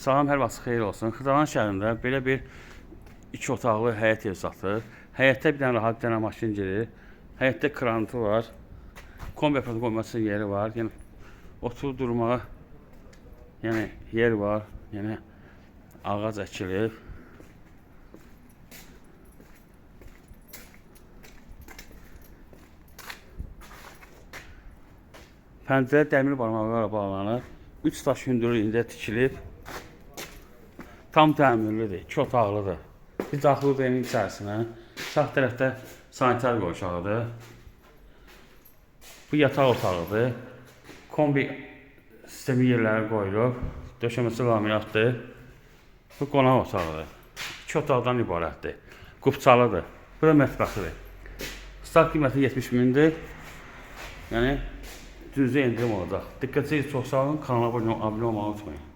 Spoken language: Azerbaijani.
Salam, hər vaxt xeyir olsun. Xırdalan şəhərində belə bir 2 otaqlı həyət evi satılır. Həyətdə bir dənə rahat bir dənə maşın girir. Həyətdə krantı var. Kombi aparatı qoyması yeri var. Yəni oturub durmağa yer var. Yəni ağac əkilib. Pəncərə dəmir barmaqlarla bağlanır. 3 daş hündürlüyü indi tikilib. Tam təmirlidir, 2 otaqlıdır. Bir daxılıdır evin içərisinə. Sağ tərəfdə sanitar qovşağıdır. Bu yataq otağıdır. Kombi sistemi yerləri qoyulub. Döşəməsi laminatdır. Bu qonaq otağıdır. 2 otaqdan ibarətdir. Qubçalıdır. Bu da mətbəxidir. Start qiyməti 70 mindir. Yəni düzü endirim olacaq. Diqqətinizi çox sağ olun. Kanala abunə olmağı unutmayın.